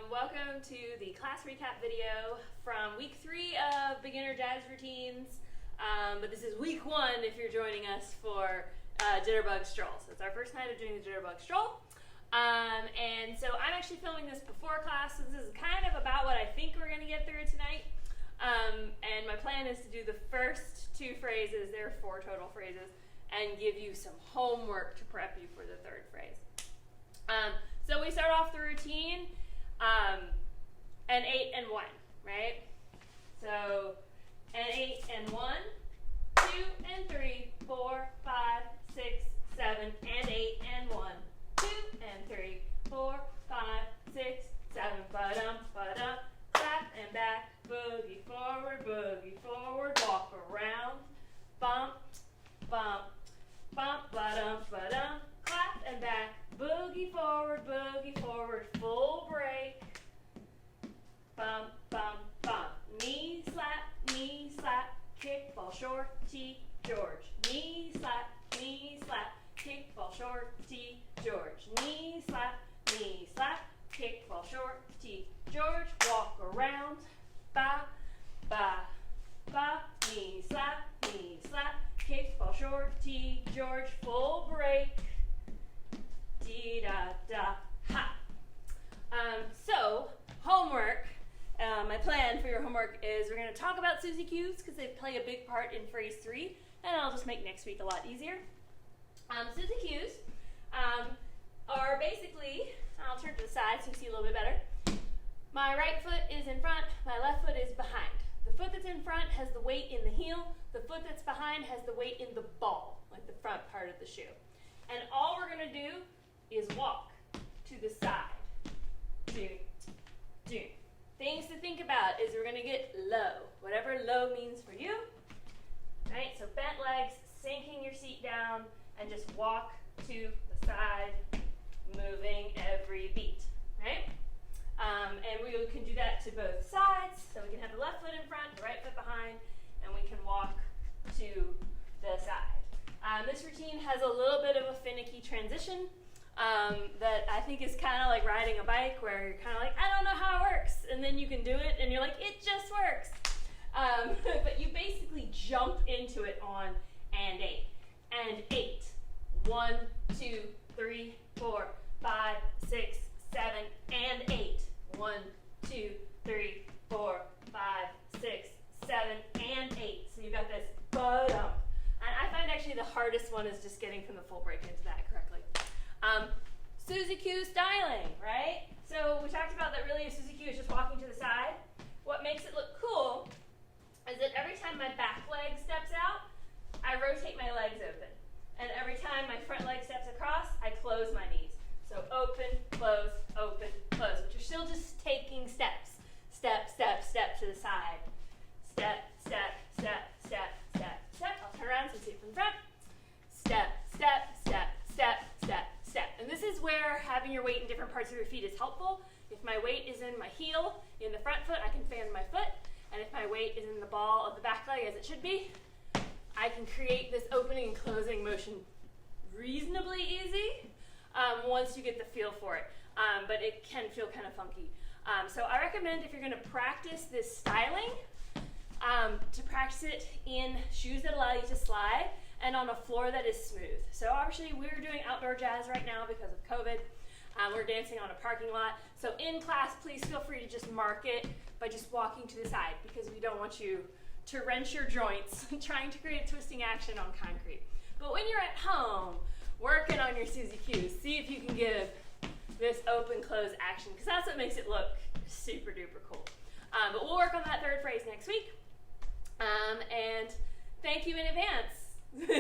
Welcome to the class recap video from week 3 of beginner jazz routines. But this is week 1 if you're joining us for Jitterbug Stroll. So it's our first night of doing the Jitterbug Stroll. And so I'm actually filming this before class, so this is kind of about what I think we're going to get through tonight. And my plan is to do the first 2 phrases, there are 4 total phrases, and give you some homework to prep you for the 3rd phrase. So we start off the routine, an 8 and 1, right? So an 8 and 1, 2 and 3, 4, 5, 6, 7, and 8 and 1, 2 and 3, 4, 5, 6, 7, ba-dum, ba-dum, clap and back, boogie forward, walk around, bump, bump, bump, ba-dum, ba-dum, clap and back, boogie forward, full break, bump, bump, bump, knee slap, kick, ball short, T, George, knee slap, kick, ball short, T, George, knee slap, kick, ball short, T, George, walk around, ba, ba, ba, knee slap, kick, ball short, T, George, full break, dee da da ha. So homework. My plan for your homework is we're going to talk about Suzy Q's because they play a big part in phrase 3, and I'll just make next week a lot easier. Suzy Q's are basically, I'll turn to the side so you see a little bit better. My right foot is in front, my left foot is behind. The foot that's in front has the weight in the heel, the foot that's behind has the weight in the ball, like the front part of the shoe. And all we're going to do is walk to the side. Do, do. Things to think about is we're going to get low, whatever low means for you. Right? So bent legs, sinking your seat down, and just walk to the side, moving every beat. Right? And we can do that to both sides. So we can have the left foot in front, the right foot behind, and we can walk to the side. This routine has a little bit of a finicky transition that I think is kind of like riding a bike where you're kind of like, I don't know how it works. And then you can do it and you're like, it just works. But you basically jump into it on and 8. And 8. 1, 2, 3, 4, 5, 6, 7, and 8. 1, 2, 3, 4, 5, 6, 7, and 8. So you got this ba-dum. And I find actually the hardest one is just getting from the full break into that correctly. Suzy Q styling, right? So we talked about that really Suzy Q is just walking to the side. What makes it look cool is that every time my back leg steps out, I rotate my legs open. And every time my front leg steps across, I close my knees. So open, close, but you're still just taking steps. Step, step, step to the side. Step, step, step, step, step, step. I'll turn around so you see it from the front. Step, step, step, step, step, step. And this is where having your weight in different parts of your feet is helpful. If my weight is in my heel, in the front foot, I can fan my foot. And if my weight is in the ball of the back leg, as it should be, I can create this opening and closing motion reasonably easy once you get the feel for it. But it can feel kind of funky. So I recommend if you're going to practice this styling, to practice it in shoes that allow you to slide and on a floor that is smooth. So obviously we're doing outdoor jazz right now because of COVID. We're dancing on a parking lot. So in class, please feel free to just mark it by just walking to the side because we don't want you to wrench your joints trying to create twisting action on concrete. But when you're at home, working on your Suzy Q's, see if you can give this open-close action because that's what makes it look super duper cool. But we'll work on that 3rd phrase next week. And thank you in advance.